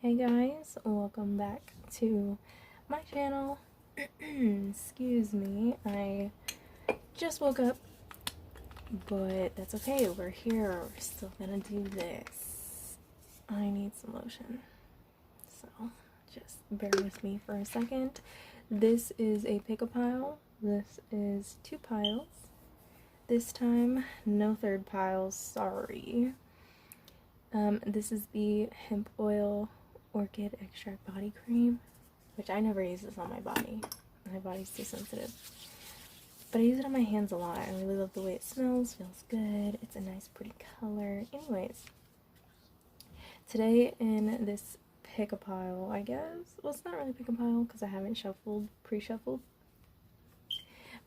Hey guys, welcome back to my channel. Excuse me, I just woke up, but that's okay, we're here, we're still gonna do this. I need some lotion, so just bear with me for a second. This is a pick-a-pile, this is 2 piles. This time, no third piles, sorry. This is the hemp oil orchid extract body cream, which I never use this on my body. My body's too sensitive. But I use it on my hands a lot. I really love the way it smells, feels good. It's a nice pretty color. Anyways, today in this pick-a-pile, I guess. Well, it's not really pick-a-pile because I haven't pre-shuffled.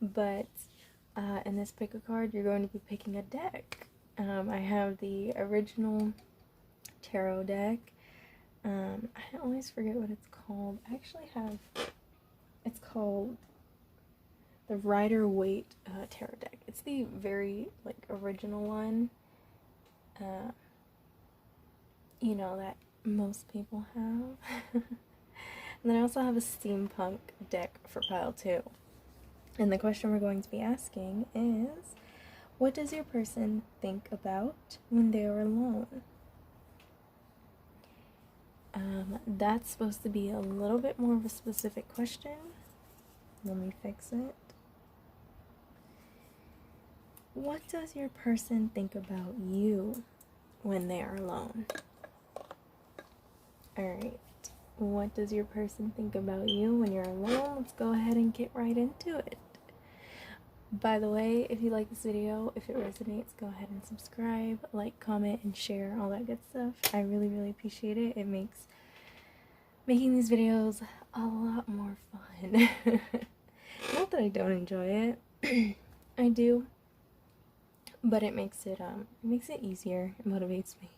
But in this pick-a-card, you're going to be picking a deck. I have the original tarot deck. I always forget what it's called. I actually have, it's called the Rider-Waite tarot deck. It's the very, original one, you know, that most people have. And then I also have a steampunk deck for pile 2. And the question we're going to be asking is, what does your person think about when they are alone? That's supposed to be a little bit more of a specific question. Let me fix it. What does your person think about you when they are alone? Alright, what does your person think about you when you're alone? Let's go ahead and get right into it. By the way, if you like this video, if it resonates, go ahead and subscribe, like, comment, and share, all that good stuff. I really, really appreciate it. It makes making these videos a lot more fun. Not that I don't enjoy it. I do. But it makes it easier. It motivates me.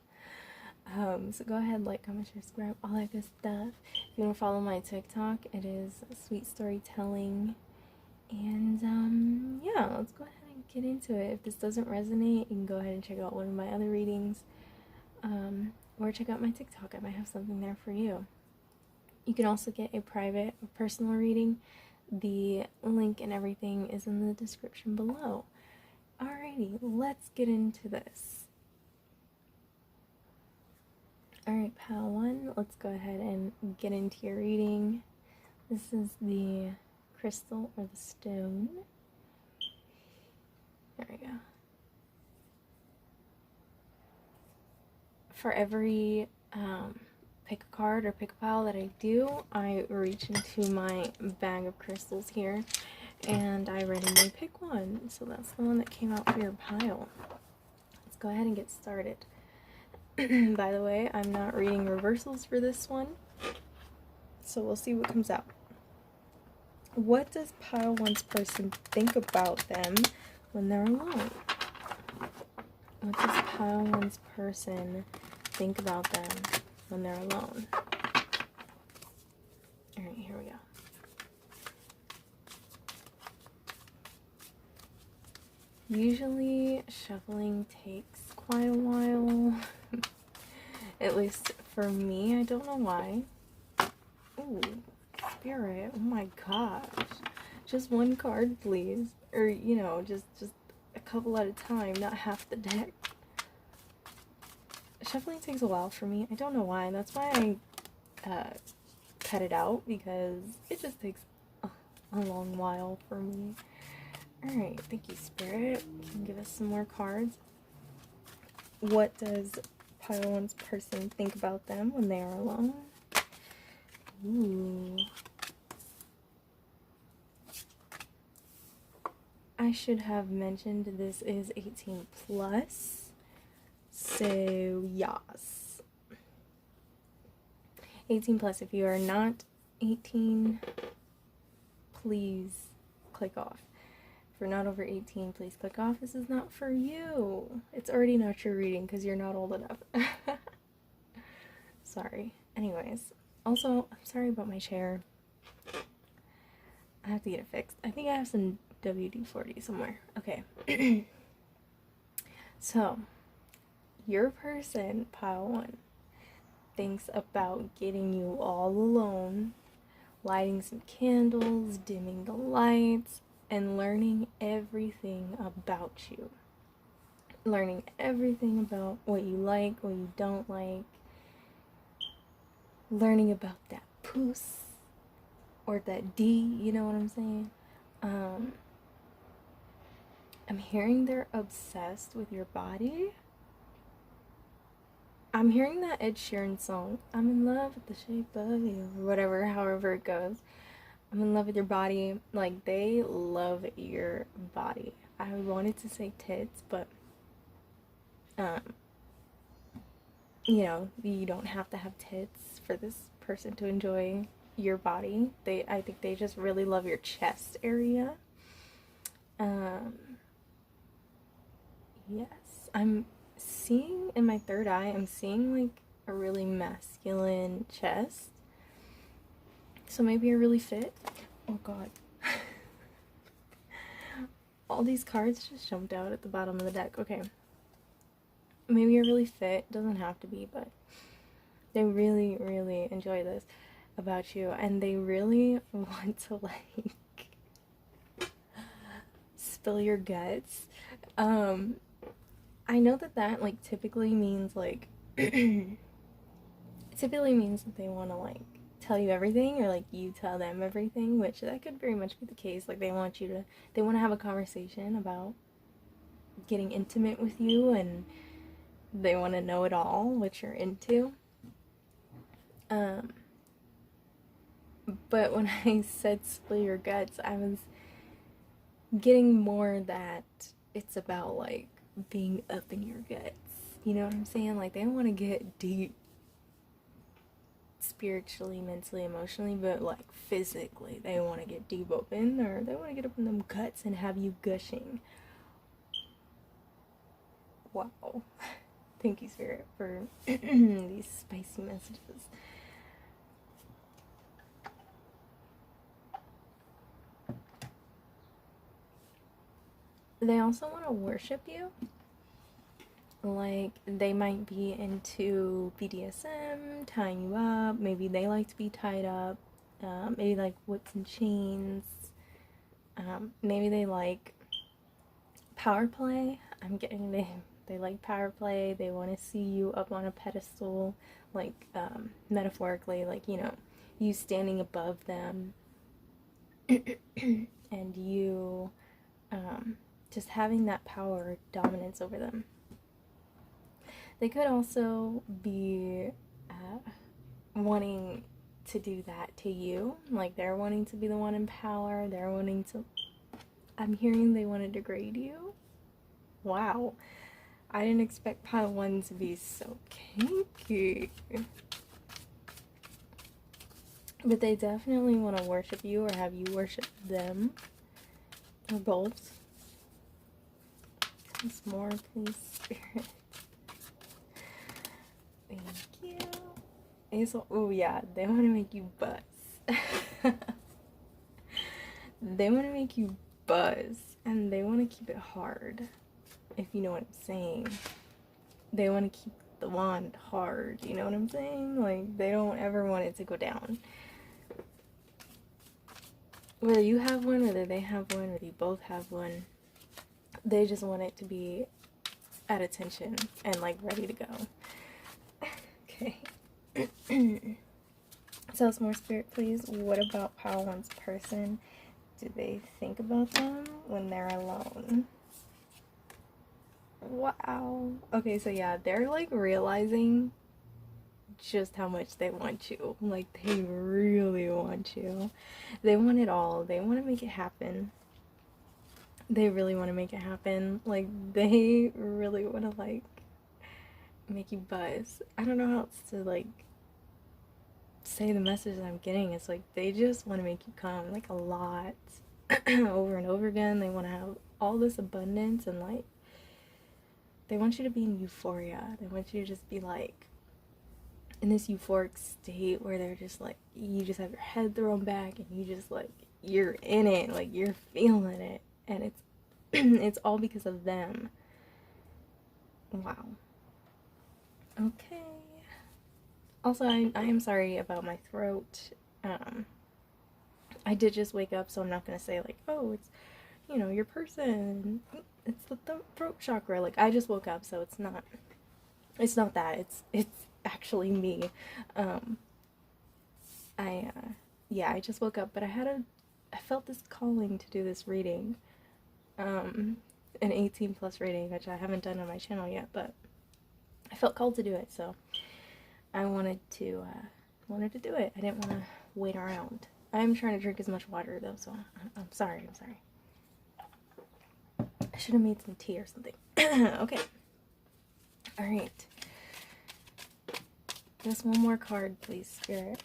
So go ahead, like, comment, share, subscribe, all that good stuff. If you want to follow my TikTok, it is Sweet Storytelling. And yeah, let's go ahead and get into it. If this doesn't resonate, you can go ahead and check out one of my other readings, or check out my TikTok. I might have something there for you. You can also get a private or personal reading. The link and everything is in the description below. Alrighty, let's get into this. Alright, pile 1, let's go ahead and get into your reading. This is the crystal or the stone. There we go. For every pick a card or pick a pile that I do, I reach into my bag of crystals here and I randomly pick one. So that's the one that came out for your pile. Let's go ahead and get started. By the way, I'm not reading reversals for this one, so we'll see what comes out. What does pile 1's person think about them when they're alone? What does pile 1's person think about them when they're alone? Alright, here we go. Usually, shuffling takes quite a while. At least for me, I don't know why. Ooh. Spirit, oh my gosh, just one card please, or you know, just a couple at a time, not half the deck. Shuffling takes a while for me. I don't know why. That's why I cut it out, because it just takes a long while for me. Alright, thank you, Spirit. Can you give us some more cards? What does pile 1's person think about them when they are alone? Ooh. I should have mentioned this is 18 plus. So, yes. 18 plus. If you are not 18, please click off. If you're not over 18, please click off. This is not for you. It's already not your reading because you're not old enough. Sorry. Anyways. Also, I'm sorry about my chair. I have to get it fixed. I think I have some WD-40 somewhere. Okay. So, your person, pile 1, thinks about getting you all alone, lighting some candles, dimming the lights, and learning everything about you. Learning everything about what you like, what you don't like. Learning about that puss or that D, you know what I'm saying? I'm hearing they're obsessed with your body. I'm hearing that Ed Sheeran song, I'm in love with the shape of you, or whatever, however it goes. I'm in love with your body. Like, they love your body. I wanted to say tits, but, you know, you don't have to have tits for this person to enjoy your body. I think they just really love your chest area. Yes, I'm seeing in my third eye, I'm seeing like a really masculine chest. So maybe you're really fit. Oh god. All these cards just jumped out at the bottom of the deck. Okay. Maybe you're really fit. Doesn't have to be, but they really, really enjoy this about you. And they really want to like spill your guts. I know that like typically means like typically means that they want to like tell you everything, or like you tell them everything, which that could very much be the case. Like they want to have a conversation about getting intimate with you, and they want to know it all, what you're into. But when I said spill your guts, I was getting more that it's about like being up in your guts. You know what I'm saying? Like they don't want to get deep spiritually, mentally, emotionally, but like physically. They want to get deep open, or they want to get up in them guts and have you gushing. Wow. Thank you, Spirit, for these spicy messages. They also want to worship you. Like, they might be into BDSM, tying you up. Maybe they like to be tied up. Maybe like whips and chains. Maybe they like power play. I'm getting they like power play. They want to see you up on a pedestal, like metaphorically, like, you know, you standing above them and you just having that power, dominance over them. They could also be wanting to do that to you. Like they're wanting to be the one in power. They're wanting to... I'm hearing they want to degrade you. Wow. I didn't expect pile 1 to be so kinky. But they definitely want to worship you, or have you worship them. Or both. Once more, please, Spirit. Thank you. Oh yeah, they want to make you buzz. They want to make you buzz, and they want to keep it hard, if you know what I'm saying. They want to keep the wand hard, you know what I'm saying? Like, they don't ever want it to go down. Whether you have one, whether they have one, whether you both have one, they just want it to be at attention and like ready to go. Okay. Tell us more, Spirit, please. What about pile 1's person? Do they think about them when they're alone? Wow. Okay, so yeah, they're like realizing just how much they want you. Like, they really want you. They want it all. They want to make it happen. They really want to make it happen. Like, they really want to like make you buzz. I don't know how else to like say the message that I'm getting. It's like they just want to make you come like a lot over and over again. They want to have all this abundance, and like they want you to be in euphoria. They want you to just be like in this euphoric state where they're just like, you just have your head thrown back and you just like, you're in it, like you're feeling it, and it's it's all because of them. Wow. Okay. Also, I am sorry about my throat. I did just wake up, so I'm not gonna say like, oh, it's, you know, your person. It's the throat chakra. Like, I just woke up, so it's not that. It's actually me. Um, yeah, I just woke up, but I felt this calling to do this reading. An 18 plus reading, which I haven't done on my channel yet, but I felt called to do it, so I wanted to do it. I didn't want to wait around. I'm trying to drink as much water though, so I'm sorry. I'm sorry. I should have made some tea or something. Okay. All right. Just one more card, please, Spirit.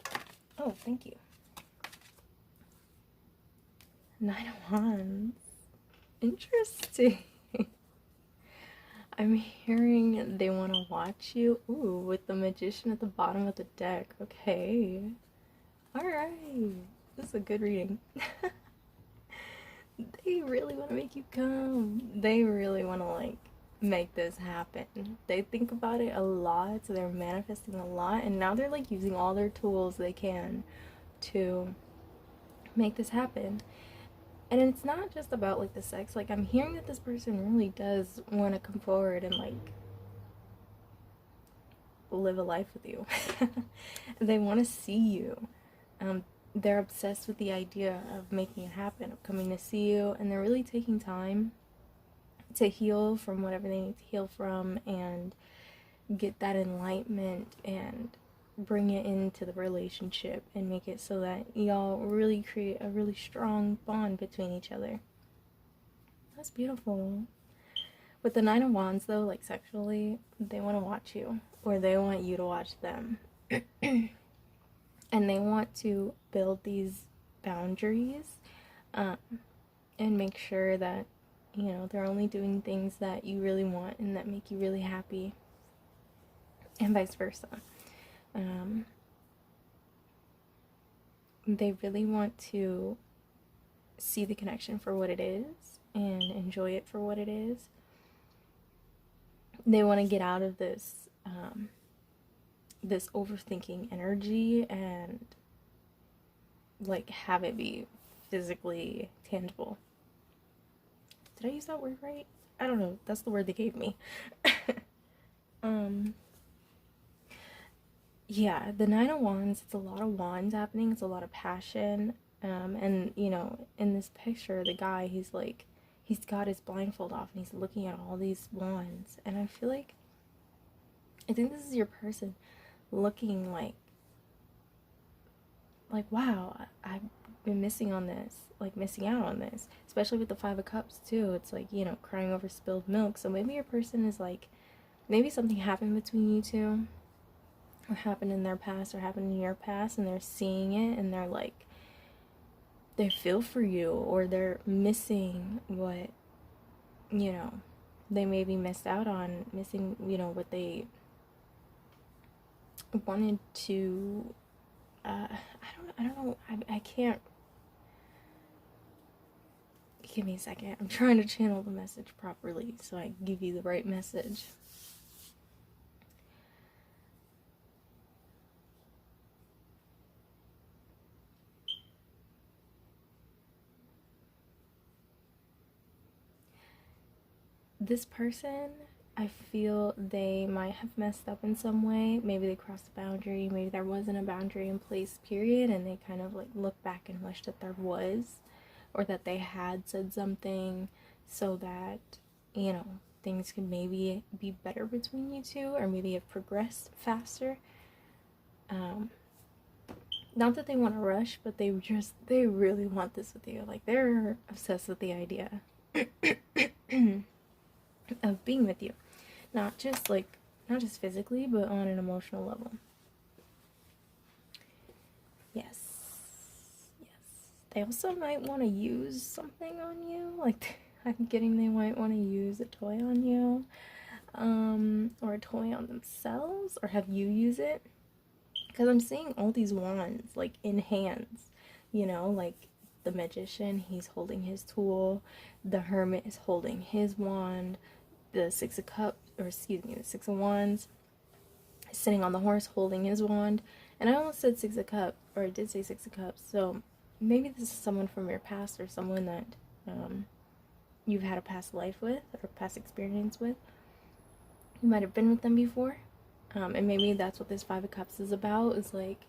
Oh, thank you. Nine of Wands. Interesting. I'm hearing they want to watch you. Ooh, with the Magician at the bottom of the deck. Okay. Alright. This is a good reading. They really want to make you come. They really want to, like, make this happen. They think about it a lot, so they're manifesting a lot, and now they're, like, using all their tools they can to make this happen. And it's not just about, like, the sex. Like, I'm hearing that this person really does want to come forward and, like, live a life with you. They want to see you. They're obsessed with the idea of making it happen, of coming to see you, and they're really taking time to heal from whatever they need to heal from and get that enlightenment and bring it into the relationship and make it so that y'all really create a really strong bond between each other. That's beautiful. With the Nine of Wands, though, like sexually, they want to watch you, or they want you to watch them. And they want to build these boundaries, and make sure that, you know, they're only doing things that you really want and that make you really happy, and vice versa. They really want to see the connection for what it is and enjoy it for what it is. They want to get out of this this overthinking energy and, like, have it be physically tangible. Did I use that word right? I don't know. That's the word they gave me. Yeah, the Nine of Wands, it's a lot of wands happening. It's a lot of passion. And, you know, in this picture, the guy, he's like, he's got his blindfold off and he's looking at all these wands. And I feel like, I think this is your person looking like, wow, I've been missing on this, like missing out on this, especially with the Five of Cups too. It's like, you know, crying over spilled milk. So maybe your person is like, maybe something happened between you two, or happened in their past, or happened in your past, and they're seeing it and they're like, they feel for you, or they're missing what, you know, they maybe missed out on, missing, you know, what they wanted to, I don't know, I can't, give me a second, I'm trying to channel the message properly so I give you the right message. This person, I feel they might have messed up in some way. Maybe they crossed a boundary, maybe there wasn't a boundary in place, period, and they kind of like look back and wish that there was, or that they had said something so that, you know, things could maybe be better between you two, or maybe have progressed faster. Not that they want to rush, but they really want this with you. Like, they're obsessed with the idea of being with you. Not just physically, but on an emotional level. Yes. Yes. They also might want to use something on you. Like, I'm getting they might want to use a toy on you. Or a toy on themselves, or have you use it. Because I'm seeing all these wands, like, in hands. You know, like, the Magician, he's holding his tool. The Hermit is holding his wand. The Six of Cups, or excuse me, the Six of Wands sitting on the horse holding his wand. And I almost said Six of Cups, or I did say Six of Cups. So maybe this is someone from your past, or someone that you've had a past life with or past experience with. You might have been with them before. And maybe that's what this Five of Cups is about, is like,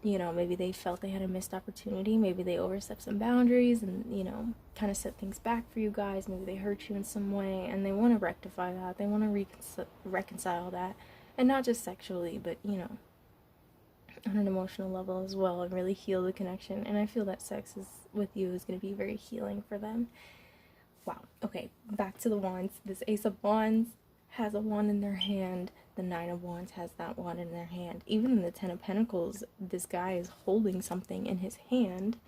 you know, maybe they felt they had a missed opportunity. Maybe they overstepped some boundaries and, you know, kind of set things back for you guys. Maybe they hurt you in some way and they want to rectify that. They want to reconcile that. And not just sexually, but, you know, on an emotional level as well, and really heal the connection. And I feel that sex is with you is going to be very healing for them. Wow. Okay, back to the wands. This Ace of Wands has a wand in their hand. The Nine of Wands has that wand in their hand. Even in the Ten of Pentacles, this guy is holding something in his hand.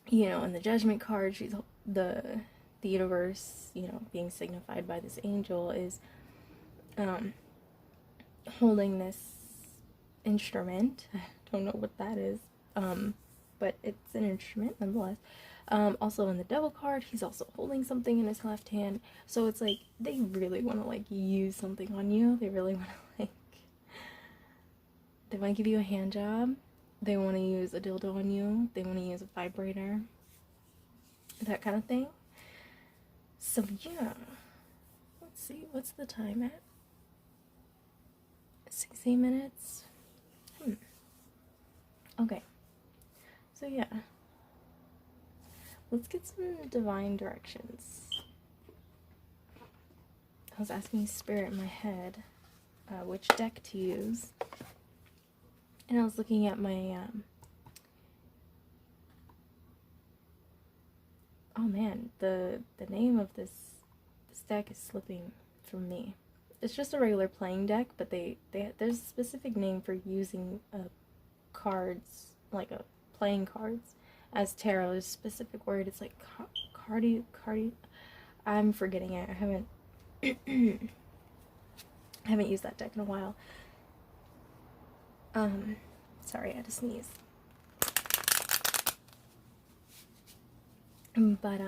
You know, in the Judgment card, she's the universe, you know, being signified by this angel, is holding this instrument. I don't know what that is, but it's an instrument nonetheless. Also in the Devil card, he's also holding something in his left hand. So it's like they really want to like use something on you. They really want to they want to give you a hand job. They want to use a dildo on you. They want to use a vibrator. That kind of thing. So yeah, let's see, what's the time at? 16 minutes. Okay, so yeah, let's get some divine directions. I was asking Spirit in my head which deck to use, and I was looking at my oh man, the name of this deck is slipping from me. It's just a regular playing deck, but there's a specific name for using cards, like a playing cards as tarot. There's a specific word. It's like cardi. I'm forgetting it. I haven't used that deck in a while. Sorry, I had to sneeze. But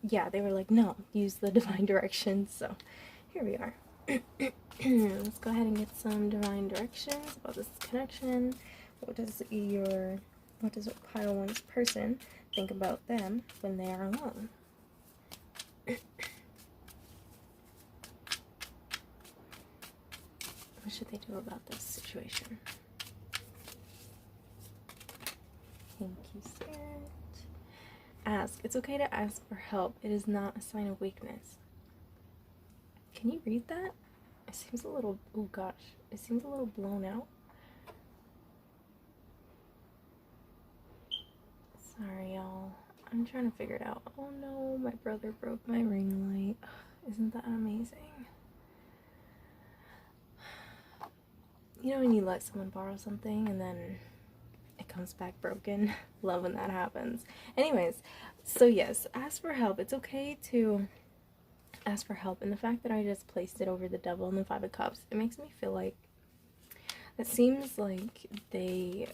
yeah, they were like, no, use the divine directions. So here we are. Let's go ahead and get some divine directions about this connection. What does pile one's person think about them when they are alone? What should they do about this situation? Thank you, Spirit. Ask. It's okay to ask for help. It is not a sign of weakness. Can you read that? It seems a little, oh gosh, it seems a little blown out. Sorry, y'all. I'm trying to figure it out. Oh no, my brother broke my ring light. Isn't that amazing? You know when you let someone borrow something and then it comes back broken? Love when that happens. Anyways, so yes, ask for help. It's okay to ask for help. And the fact that I just placed it over the Devil and the Five of Cups, it makes me feel like it seems like they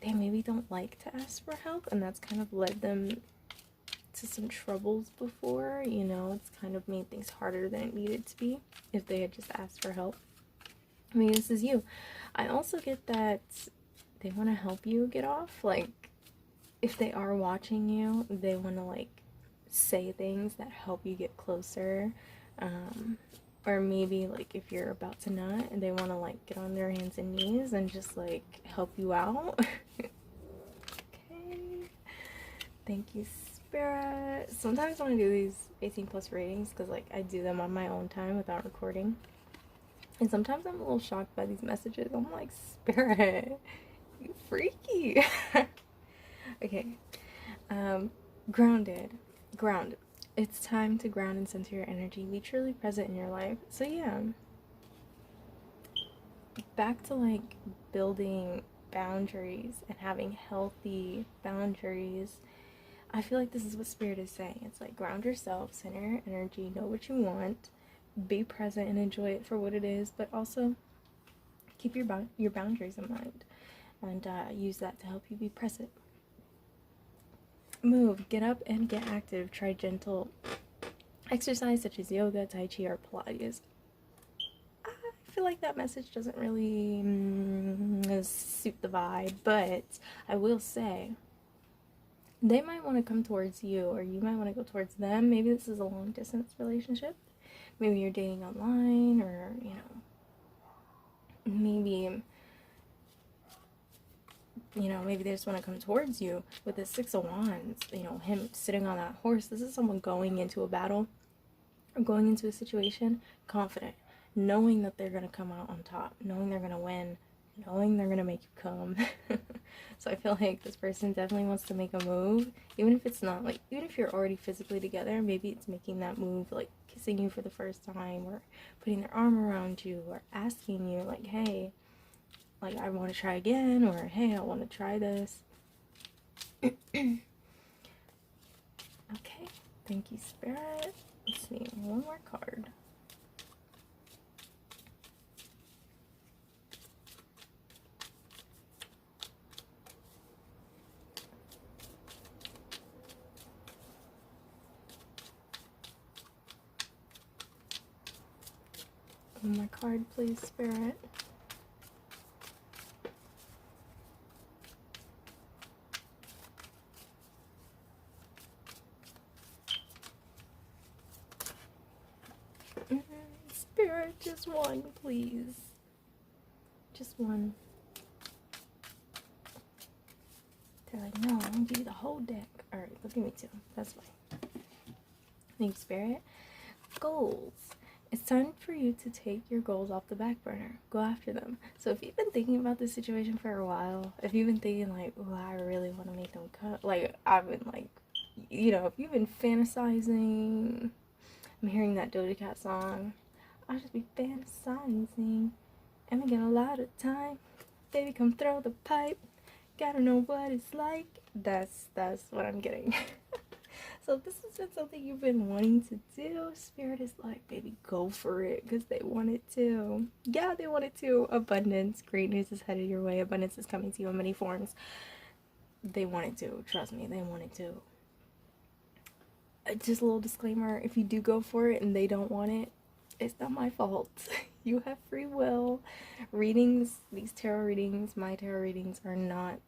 maybe don't like to ask for help, and that's kind of led them to some troubles before. You know, it's kind of made things harder than it needed to be if they had just asked for help. I mean, this is you. I also get that they want to help you get off. Like, if they are watching you, they want to, like, say things that help you get closer. Or maybe, like, if you're about to nut and they want to, like, get on their hands and knees and just, like, help you out. Okay. Thank you, Spirit. Sometimes when I do these 18+ ratings, because, like, I do them on my own time without recording. And sometimes I'm a little shocked by these messages. I'm like, Spirit, you freaky. Okay. Grounded. Ground. It's time to ground and center your energy. Be truly present in your life. So yeah. Back to like building boundaries and having healthy boundaries. I feel like this is what Spirit is saying. It's like ground yourself, center your energy, know what you want, be present and enjoy it for what it is, but also keep your boundaries in mind and use that to help you be present. Move, get up and get active. Try gentle exercise such as yoga, tai chi, or Pilates. feel like that message doesn't really suit the vibe, but I will say they might want to come towards you, or you might want to go towards them. Maybe this is a long distance relationship. Maybe you're dating online, or, you know, maybe they just want to come towards you with the Six of Wands. You know, him sitting on that horse. This is someone going into a battle or going into a situation confident, knowing that they're going to come out on top, knowing they're going to win, knowing they're going to make you come. So I feel like this person definitely wants to make a move, even if it's not, like, even if you're already physically together, maybe it's making that move, like kissing you for the first time, or putting their arm around you, or asking you, like, hey, like, I want to try again, or hey, I want to try this. Okay, thank you, Spirit. Let's see, one more card. One more card, please, Spirit. Spirit, just one, please. Just one. They're like, no, I'm gonna give you the whole deck. Alright, they'll give me two. That's fine. Thank you, Spirit. Goals. It's time for you to take your goals off the back burner. Go after them. So if you've been thinking about this situation for a while, if you've been thinking like, oh, I really want to make them cut, like, I've been like, you know, if you've been fantasizing, I'm hearing that Doja Cat song, I'll just be fantasizing, and we get a lot of time, baby, come throw the pipe, gotta know what it's like. That's what I'm getting. So if this has been something you've been wanting to do, Spirit is like, baby, go for it, because they want it too. Yeah, they want it too. Abundance, great news is headed your way. Abundance is coming to you in many forms. They want it too. Trust me, they want it too. Just a little disclaimer, if you do go for it and they don't want it, it's not my fault. You have free will. Readings, these tarot readings, my tarot readings, are not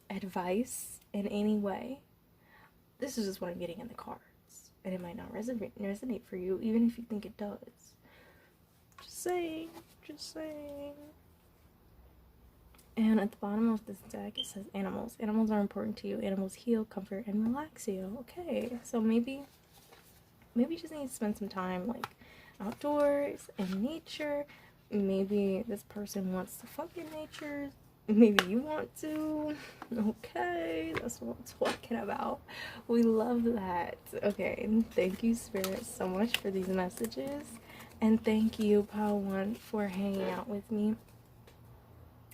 advice in any way. This is just what I'm getting in the cards, and it might not resonate for you, even if you think it does. Just saying, just saying. And at the bottom of this deck, it says animals. Animals are important to you. Animals heal, comfort, and relax you. Okay, so maybe you just need to spend some time, like, outdoors, in nature. Maybe this person wants to fuck in nature. Maybe you want to. Okay, that's what I'm talking about. We love that. Okay, thank you, Spirit, so much for these messages. And thank you, Pile 1, for hanging out with me.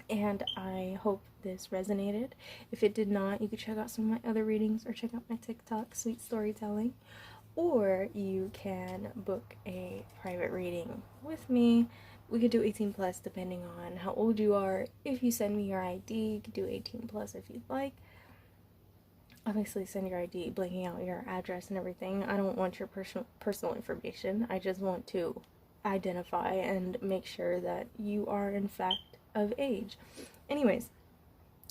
And I hope this resonated. If it did not, you could check out some of my other readings, or check out my TikTok, Sweet Storytelling. Or you can book a private reading with me. We could do 18 plus depending on how old you are. If you send me your ID, you could do 18 plus if you'd like. Obviously send your ID, blanking out your address and everything. I don't want your personal information. I just want to identify and make sure that you are in fact of age. Anyways,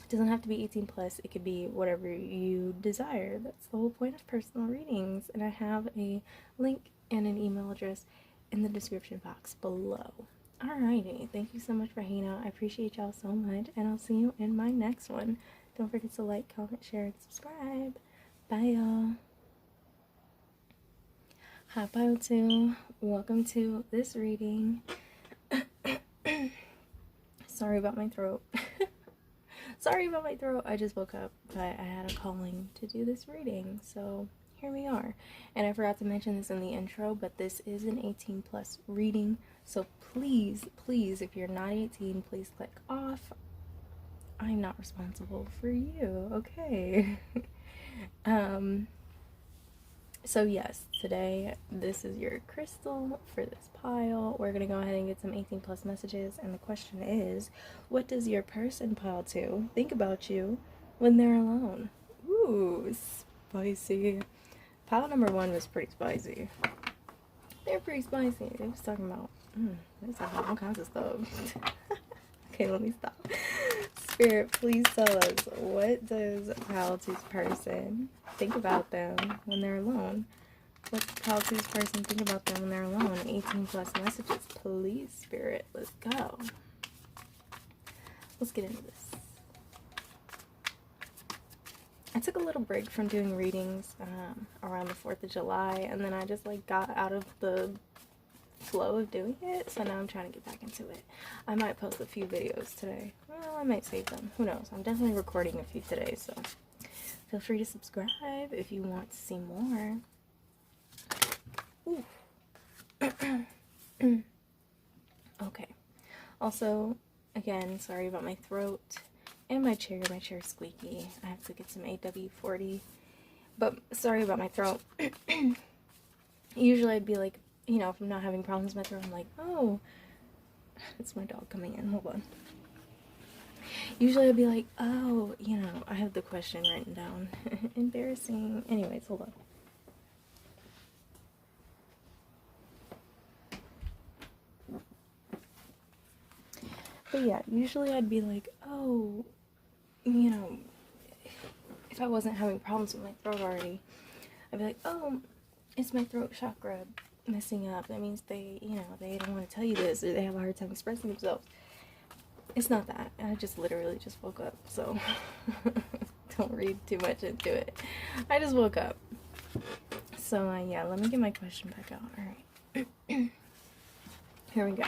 it doesn't have to be 18 plus. It could be whatever you desire. That's the whole point of personal readings. And I have a link and an email address in the description box below. Alrighty, thank you so much for hanging out. I appreciate y'all so much, and I'll see you in my next one. Don't forget to like, comment, share, and subscribe. Bye, y'all. Hi, Pile 2. Welcome to this reading. Sorry about my throat. Sorry about my throat. I just woke up, but I had a calling to do this reading, so here we are. And I forgot to mention this in the intro, but this is an 18 plus reading, so please, if you're not 18, please click off. I'm not responsible for you, okay? So yes, today this is your crystal for this pile. We're gonna go ahead and get some 18 plus messages, and the question is, what does your person, Pile 2, think about you when they're alone? Ooh, spicy. Pile number 1 was pretty spicy. They're pretty spicy. They was talking about There's all kinds of stuff. Okay, let me stop. Spirit, please tell us, what does Pile 2's person think about them when they're alone? What does Pile 2's person think about them when they're alone? 18 plus messages. Please, Spirit, let's go. Let's get into this. I took a little break from doing readings around the 4th of July, and then I just like got out of the flow of doing it, so now I'm trying to get back into it. I might post a few videos today. Well, I might save them. Who knows? I'm definitely recording a few today, so feel free to subscribe if you want to see more. Ooh. Okay. Also, again, sorry about my throat and my chair. My chair's squeaky. I have to get some AW40. But sorry about my throat. Usually I'd be like, you know, if I'm not having problems with my throat, I'm like, oh, it's my dog coming in. Hold on. Usually I'd be like, oh, you know, I have the question written down. Embarrassing. Anyways, hold on. But yeah, usually I'd be like, oh, you know, if I wasn't having problems with my throat already, I'd be like, oh, it's my throat chakra messing up. That means they, you know, they don't want to tell you this, or they have a hard time expressing themselves. It's not that. I just literally just woke up, so don't read too much into it. I just woke up. So yeah, let me get my question back out. Alright. Here we go.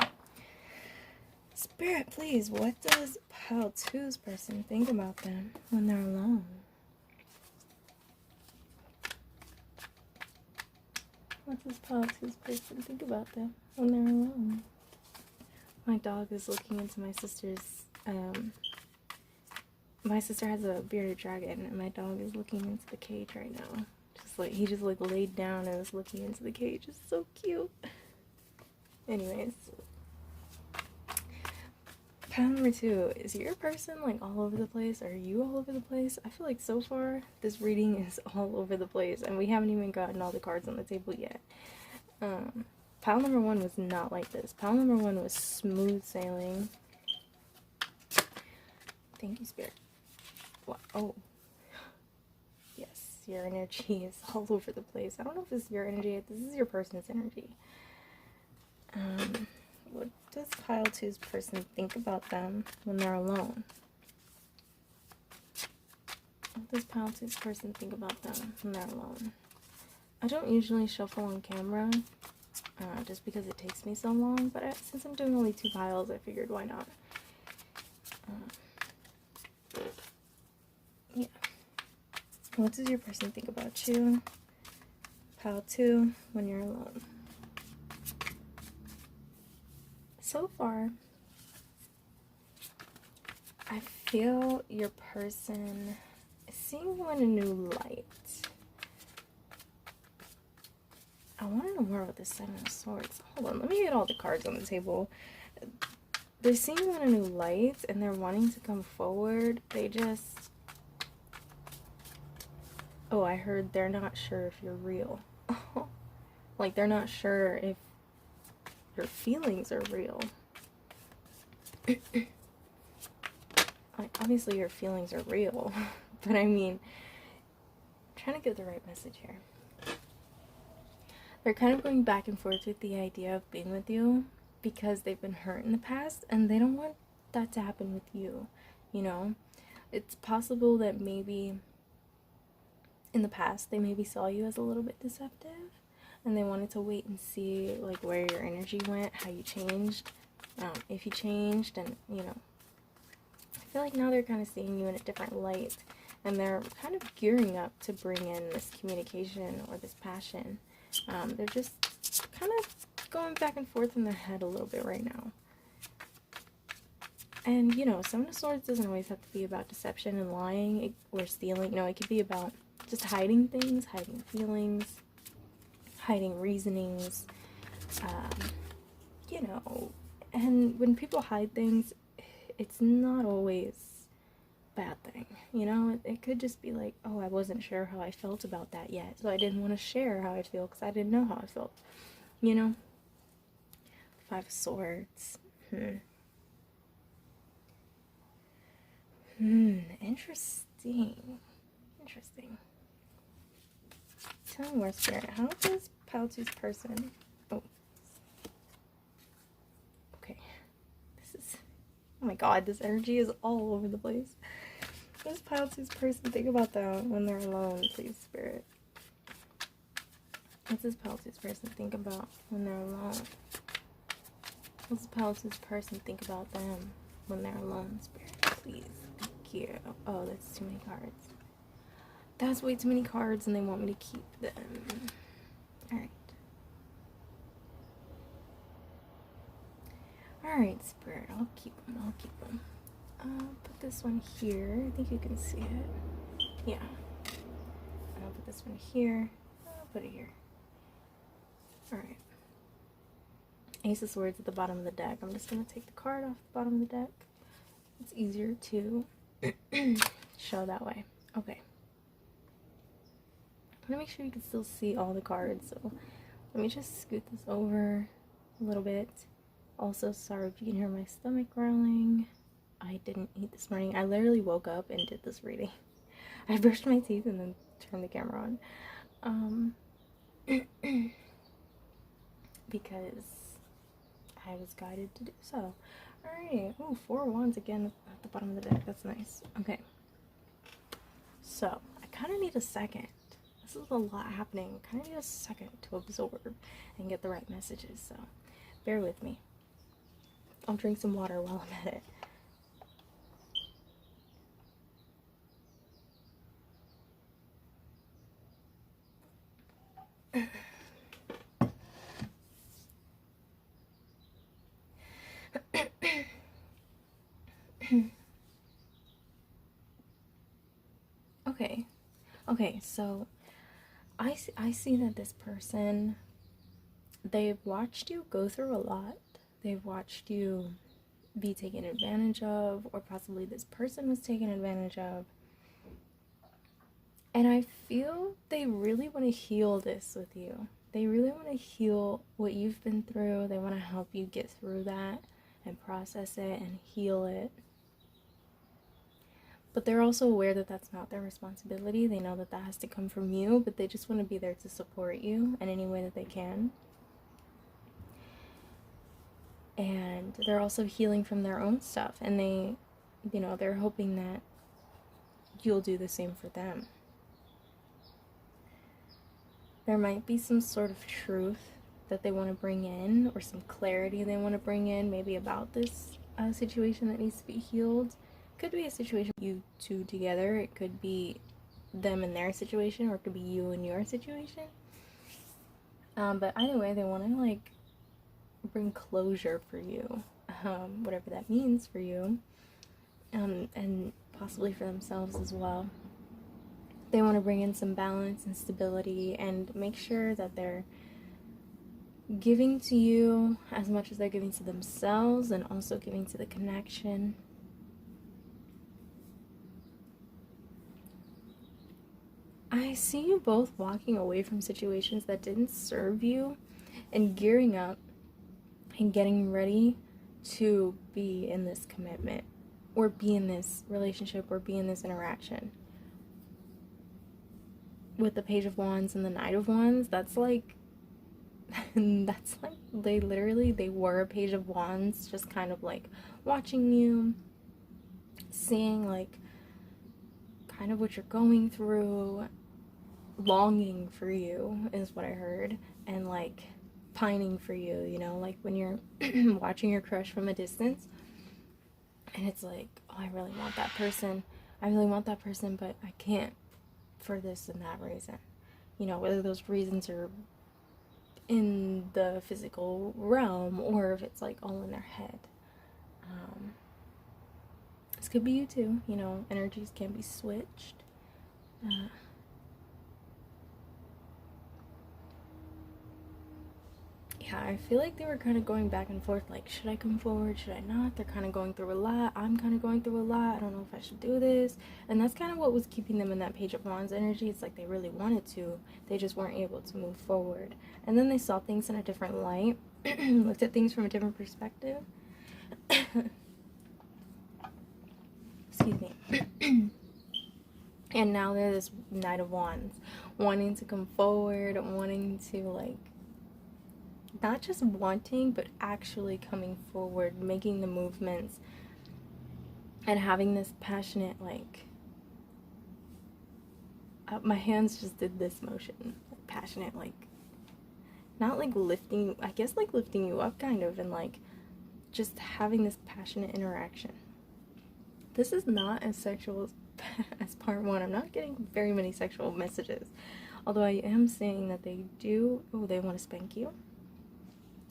Spirit, please, what does Pile 2's person think about them when they're alone? What does Pile 2's person think about them when they're alone? My dog is looking into my sister's, my sister has a bearded dragon, and my dog is looking into the cage right now. He just like laid down and was looking into the cage. It's so cute. Anyways. Pile number 2, is your person like all over the place? Are you all over the place? I feel like so far this reading is all over the place, and we haven't even gotten all the cards on the table yet. Pile number 1 was not like this. Pile number 1 was smooth sailing. Thank you, Spirit. What? Oh. Yes, your energy is all over the place. I don't know if this is your energy. This is your person's energy. What does Pile 2's person think about them when they're alone? What does Pile 2's person think about them when they're alone? I don't usually shuffle on camera, just because it takes me so long, but since I'm doing only 2 piles, I figured why not. Yeah. What does your person think about you? Pile 2, when you're alone. So far, I feel your person is seeing you in a new light. I want to know more about the 7 of Swords. Hold on, let me get all the cards on the table. They're seeing you in a new light, and they're wanting to come forward. They just... Oh, I heard they're not sure if you're real. Like, they're not sure if your feelings are real. Like, obviously your feelings are real, but I mean, I'm trying to get the right message here. They're kind of going back and forth with the idea of being with you because they've been hurt in the past, and they don't want that to happen with you, you know? It's possible that maybe in the past they maybe saw you as a little bit deceptive, and they wanted to wait and see like where your energy went, how you changed, if you changed, and you know, I feel like now they're kind of seeing you in a different light, and they're kind of gearing up to bring in this communication or this passion. They're just kind of going back and forth in their head a little bit right now. And you know, 7 of Swords doesn't always have to be about deception and lying or stealing. You know, it could be about just hiding things, hiding feelings, hiding reasonings, you know. And when people hide things, it's not always a bad thing, you know. It could just be like, oh, I wasn't sure how I felt about that yet, so I didn't want to share how I feel because I didn't know how I felt, you know. Five of Swords. Interesting. Interesting. Tell me more, Spirit. How does Paltu's person... Oh. Okay. This is... Oh my god, this energy is all over the place. What does Paltu's person think about them when they're alone, please, Spirit? What does Paltu's person think about when they're alone? What does Paltu's person think about them when they're alone, Spirit? Please. Thank you. Oh, that's too many cards. That's way too many cards and they want me to keep them. Alright. Alright, Spirit. I'll keep them. I'll keep them. Put this one here. I think you can see it. Yeah. I'll put this one here. I'll put it here. Alright. Ace of Swords at the bottom of the deck. I'm just going to take the card off the bottom of the deck. It's easier to show that way. Okay. I'm going to make sure you can still see all the cards. So let me just scoot this over a little bit. Also, sorry if you can hear my stomach growling. I didn't eat this morning. I literally woke up and did this reading. I brushed my teeth and then turned the camera on. Because I was guided to do so. Alright. Oh, 4 wands again at the bottom of the deck. That's nice. Okay. So, I kind of need a second. This is a lot happening. I kind of need a second to absorb and get the right messages. So, bear with me. I'll drink some water while I'm at it. Okay, so I see that this person, they've watched you go through a lot. They've watched you be taken advantage of, or possibly this person was taken advantage of. And I feel they really want to heal this with you. They really want to heal what you've been through. They want to help you get through that and process it and heal it. But they're also aware that that's not their responsibility. They know that that has to come from you, but they just want to be there to support you in any way that they can. And they're also healing from their own stuff. And they, you know, they're hoping that you'll do the same for them. There might be some sort of truth that they want to bring in, or some clarity they want to bring in, maybe about this situation that needs to be healed. Could be a situation you two together. It could be them and their situation, or it could be you and your situation. But either way, they want to like bring closure for you, whatever that means for you, and possibly for themselves as well. They want to bring in some balance and stability and make sure that they're giving to you as much as they're giving to themselves, and also giving to the connection. I see you both walking away from situations that didn't serve you and gearing up and getting ready to be in this commitment, or be in this relationship, or be in this interaction. With the Page of Wands and the Knight of Wands, that's like they were a Page of Wands, just kind of like watching you, seeing like kind of what you're going through, longing for you is what I heard, and like pining for you, you know, like when you're watching your crush from a distance and it's like, oh, I really want that person, but I can't for this and that reason, you know, whether those reasons are in the physical realm or if it's like all in their head. This could be you too, you know, energies can be switched. Yeah, I feel like they were kind of going back and forth, like, should I come forward, should I not? They're kind of going through a lot. I'm kind of going through a lot. I don't know if I should do this. And that's kind of what was keeping them in that Page of Wands energy. It's like they really wanted to. They just weren't able to move forward. And then they saw things in a different light. looked at things from a different perspective. Excuse me. And now they're this Knight of Wands, wanting to come forward, wanting to, like, not just wanting, but actually coming forward, making the movements, and having this passionate, like, my hands just did this motion, like, passionate, like, not like lifting, I guess like lifting you up kind of, and like just having this passionate interaction. This is not as sexual as part one. I'm not getting very many sexual messages, although I am saying that they do, oh, they want to spank you.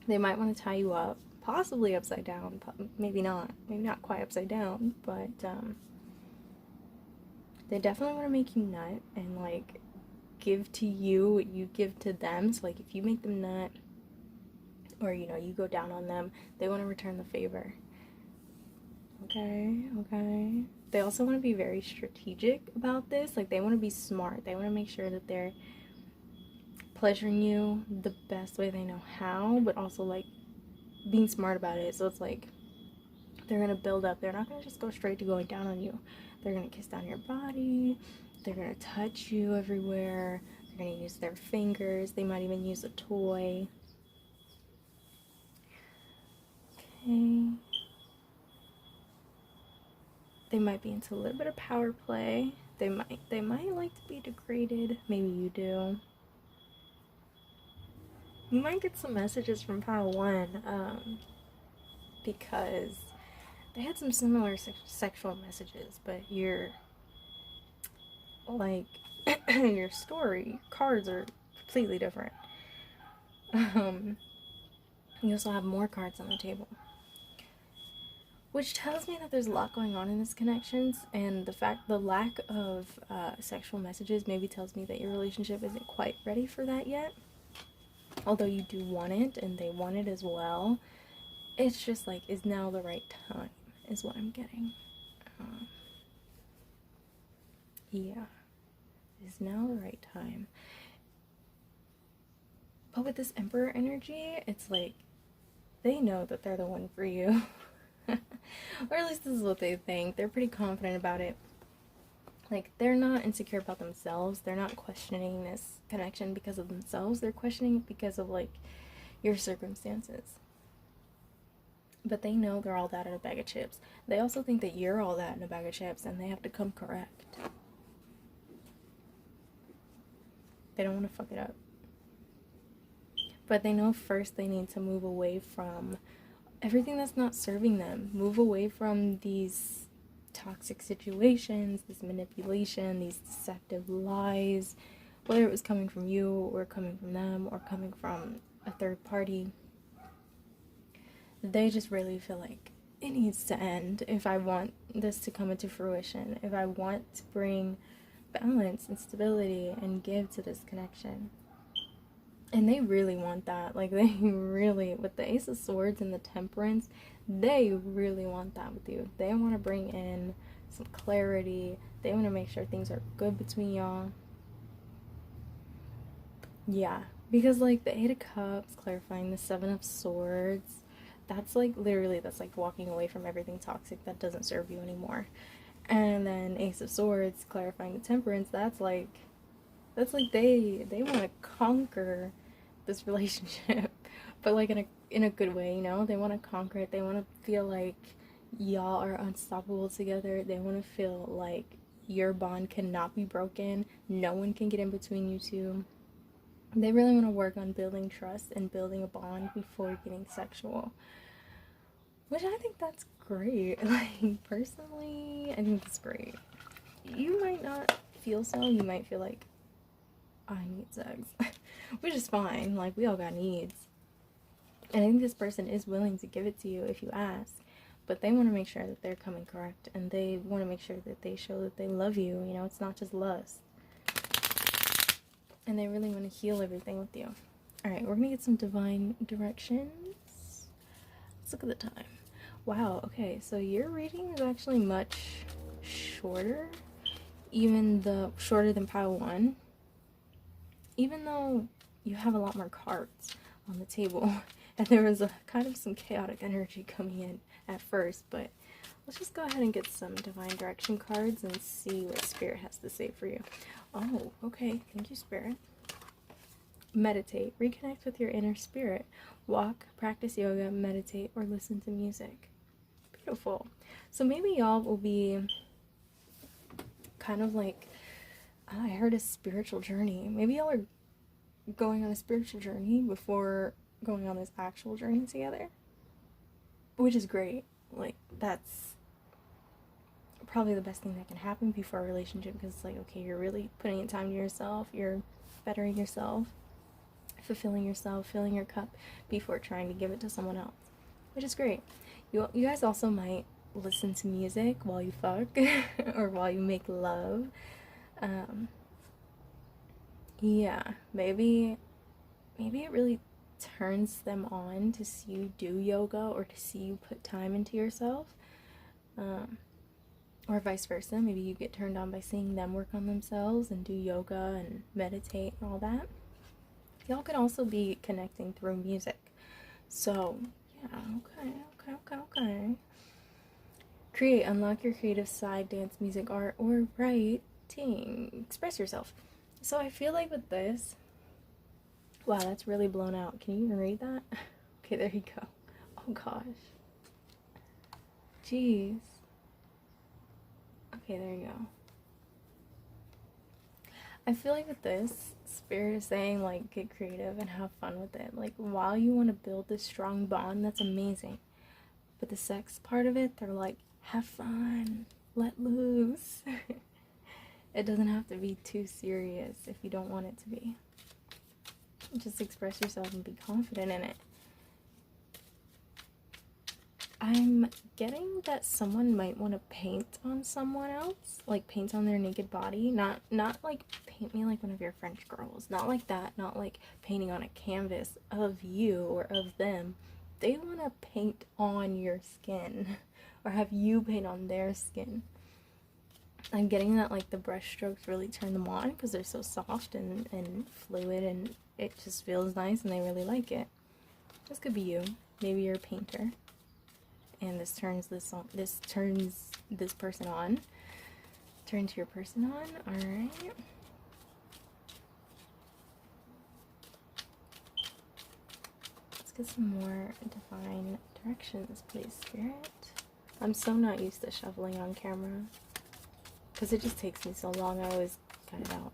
They might want to tie you up, possibly upside down, maybe not quite upside down, but they definitely want to make you nut and like give to you what you give to them. So like if you make them nut, or you know, you go down on them, they want to return the favor. Okay. They also want to be very strategic about this. Like they want to be smart. They want to make sure that they're pleasuring you the best way they know how, but also like being smart about it. So it's like they're gonna build up. They're not gonna just go straight to going down on you. They're gonna kiss down your body. They're gonna touch you everywhere. They're gonna use their fingers. They might even use a toy. Okay. They might be into a little bit of power play. They might like to be degraded. Maybe you do. You might get some messages from pile one, because they had some similar sexual messages, but your, like, your story cards are completely different. You also have more cards on the table, which tells me that there's a lot going on in this connections, and the lack of sexual messages maybe tells me that your relationship isn't quite ready for that yet. Although you do want it, and they want it as well. It's just like, is now the right time, is what I'm getting. Yeah. Is now the right time. But with this Emperor energy, it's like, they know that they're the one for you. Or at least this is what they think. They're pretty confident about it. Like, they're not insecure about themselves. They're not questioning this connection because of themselves. They're questioning it because of, like, your circumstances. But they know they're all that in a bag of chips. They also think that you're all that in a bag of chips, and they have to come correct. They don't want to fuck it up. But they know first they need to move away from everything that's not serving them. Move away from these toxic situations, this manipulation, these deceptive lies, whether it was coming from you or coming from them or coming from a third party. They just really feel like it needs to end if I want this to come into fruition, if I want to bring balance and stability and give to this connection. And they really want that. Like, they really, with the Ace of Swords and the Temperance, they really want that with you. They want to bring in some clarity. They want to make sure things are good between y'all. Yeah, because, like, the Eight of Cups, clarifying the Seven of Swords, that's, like, literally, that's, like, walking away from everything toxic that doesn't serve you anymore. And then Ace of Swords, clarifying the Temperance, that's like they want to conquer this relationship, but like in a good way, you know? They want to conquer it. They want to feel like y'all are unstoppable together. They want to feel like your bond cannot be broken. No one can get in between you two. They really want to work on building trust and building a bond before getting sexual, which I think that's great. Like, personally, I think that's great. You might not feel so. You might feel like, I need sex, which is fine. Like, we all got needs. And I think this person is willing to give it to you if you ask. But they want to make sure that they're coming correct. And they want to make sure that they show that they love you. You know, it's not just lust. And they really want to heal everything with you. Alright, we're going to get some divine directions. Let's look at the time. Wow, okay, so your reading is actually much shorter. Shorter than pile one. Even though you have a lot more cards on the table, And there was a kind of some chaotic energy coming in at first, but let's just go ahead and get some divine direction cards and see what Spirit has to say for you. Oh, okay. Thank you, Spirit. Meditate. Reconnect with your inner spirit. Walk, practice yoga, meditate, or listen to music. Beautiful. So maybe y'all will be kind of like, I heard a spiritual journey. Maybe y'all are going on a spiritual journey before going on this actual journey together, which is great. Like, that's probably the best thing that can happen before a relationship, because it's like, okay, you're really putting in time to yourself, you're bettering yourself, fulfilling yourself, filling your cup before trying to give it to someone else, which is great. You guys also might listen to music while you fuck or while you make love. Yeah, maybe it really turns them on to see you do yoga or to see you put time into yourself, or vice versa. Maybe you get turned on by seeing them work on themselves and do yoga and meditate and all that. Y'all could also be connecting through music. So yeah, okay. Create, unlock your creative side, dance, music, art, or writing. Express yourself. So I feel like with this, wow, that's really blown out. Can you even read that? Okay, there you go. Oh gosh. Jeez. Okay, there you go. I feel like with this, Spirit is saying, like, get creative and have fun with it. Like, while you want to build this strong bond, that's amazing. But the sex part of it, they're like, have fun, let loose. It doesn't have to be too serious if you don't want it to be. Just express yourself and be confident in it. I'm getting that someone might want to paint on someone else, like paint on their naked body. Not like paint me like one of your French girls. Not like that. Not like painting on a canvas of you or of them. They want to paint on your skin or have you paint on their skin. I'm getting that, like, the brush strokes really turn them on because they're so soft and fluid, and it just feels nice and they really like it. This could be you. Maybe you're a painter and this turns this person on. Turns your person on. All right. Let's get some more divine directions, please, Spirit. I'm so not used to shuffling on camera because it just takes me so long. I always cut it out.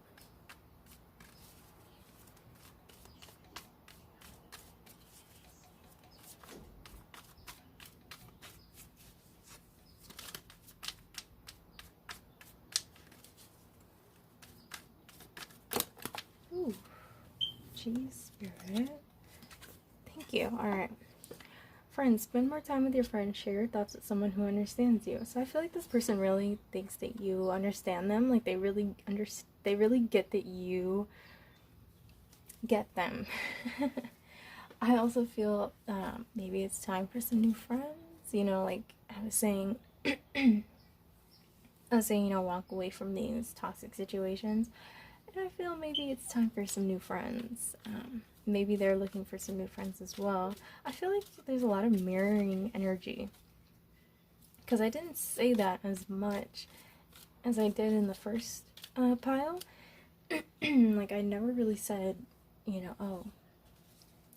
Ooh, geez, Spirit. Thank you. All right. Friends, spend more time with your friends. Share your thoughts with someone who understands you. So I feel like this person really thinks that you understand them. Like, they really get that you get them. I also feel maybe it's time for some new friends. You know, like I was saying, you know, walk away from these toxic situations. And I feel maybe it's time for some new friends. Maybe they're looking for some new friends as well. I feel like there's a lot of mirroring energy. Because I didn't say that as much as I did in the first pile. Like, I never really said, you know, oh,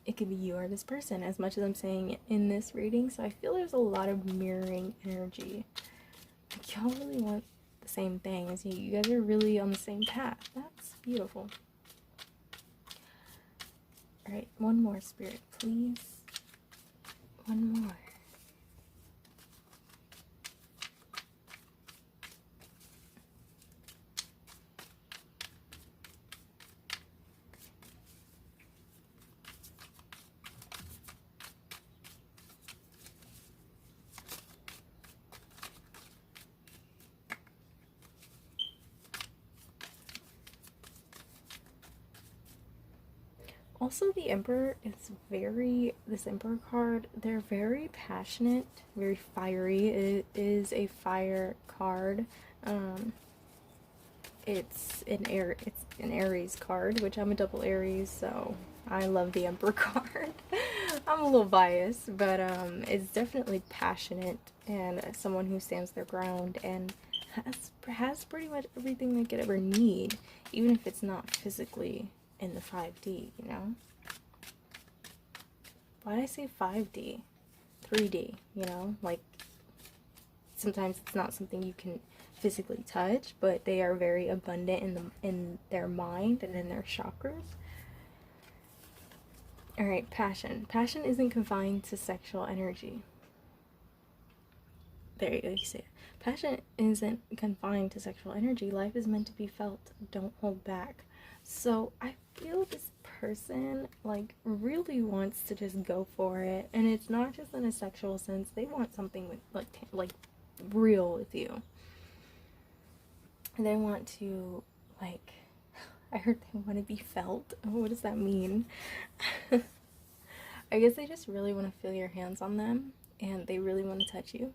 it could be you or this person, as much as I'm saying it in this reading. So I feel there's a lot of mirroring energy. Like, y'all really want the same thing as you. You guys are really on the same path. That's beautiful. Alright, one more, Spirit, please. One more. Also, the Emperor is this Emperor card, they're very passionate, very fiery. It is a fire card. It's an Aries card, which I'm a double Aries, so I love the Emperor card. I'm a little biased, but it's definitely passionate and someone who stands their ground and has pretty much everything they could ever need, even if it's not physically in the 5D, you know? Why did I say 5D? 3D, you know? Like, sometimes it's not something you can physically touch, but they are very abundant in their mind and in their chakras. Alright, passion. Passion isn't confined to sexual energy. There you go, you see it. Passion isn't confined to sexual energy. Life is meant to be felt. Don't hold back. So I feel this person like really wants to just go for it, and it's not just in a sexual sense. They want something with like real with you. They want to like. I heard they want to be felt. What does that mean? I guess they just really want to feel your hands on them, and they really want to touch you.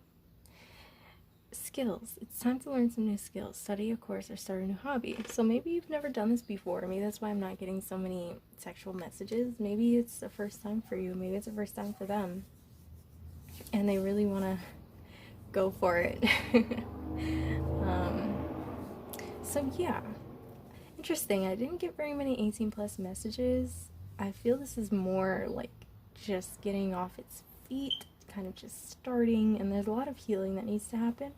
Skills. It's time to learn some new skills. Study a course or start a new hobby. So maybe you've never done this before. Maybe that's why I'm not getting so many sexual messages. Maybe it's the first time for you. Maybe it's the first time for them. And they really want to go for it. So yeah. Interesting. I didn't get very many 18 plus messages. I feel this is more like just getting off its feet, kind of just starting, and there's a lot of healing that needs to happen.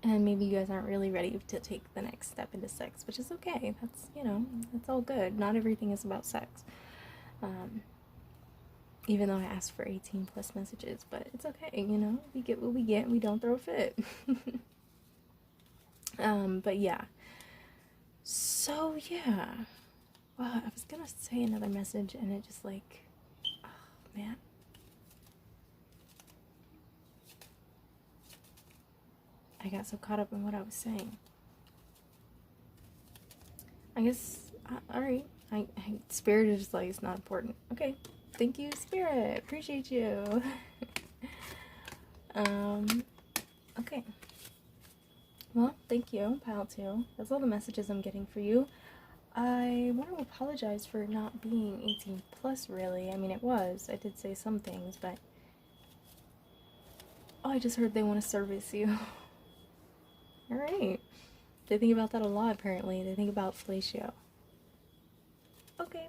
And maybe you guys aren't really ready to take the next step into sex, which is okay. That's, you know, that's all good. Not everything is about sex. Even though I asked for 18 plus messages, but it's okay, you know, we get what we get and we don't throw a fit. But yeah. So yeah. Well, I was gonna say another message and it just like, oh man. I got so caught up in what I was saying. I guess, alright. Spirit is just like, it's not important. Okay. Thank you, Spirit. Appreciate you. Okay. Well, thank you, Pile 2. That's all the messages I'm getting for you. I want to apologize for not being 18 plus, really. I mean, it was. I did say some things, but... Oh, I just heard they want to service you. Alright. They think about that a lot, apparently. They think about fellatio. Okay.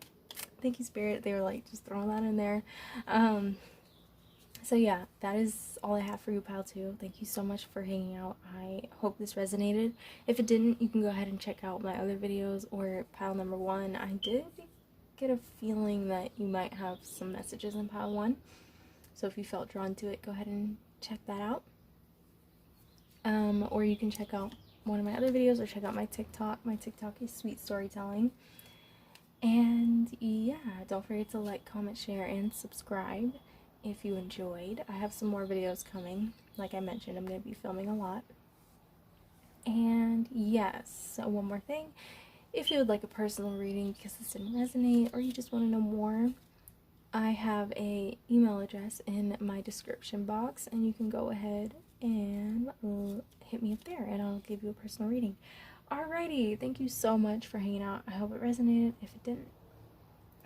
Thank you, Spirit. They were like, just throwing that in there. So yeah, that is all I have for you, Pile 2. Thank you so much for hanging out. I hope this resonated. If it didn't, you can go ahead and check out my other videos or Pile number 1. I did get a feeling that you might have some messages in Pile 1. So if you felt drawn to it, go ahead and check that out. Or you can check out one of my other videos or check out my TikTok. My TikTok is Sweet Storytelling. And yeah, don't forget to like, comment, share, and subscribe if you enjoyed. I have some more videos coming. Like I mentioned, I'm going to be filming a lot. And yes, so one more thing. If you would like a personal reading because this didn't resonate or you just want to know more, I have a email address in my description box and you can go ahead and hit me up there and I'll give you a personal reading. Alrighty, thank you so much for hanging out. I hope it resonated. If it didn't,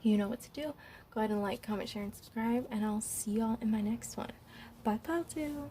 you know what to do. Go ahead and like, comment, share, and subscribe, and I'll see y'all in my next one. Bye, Pile 2.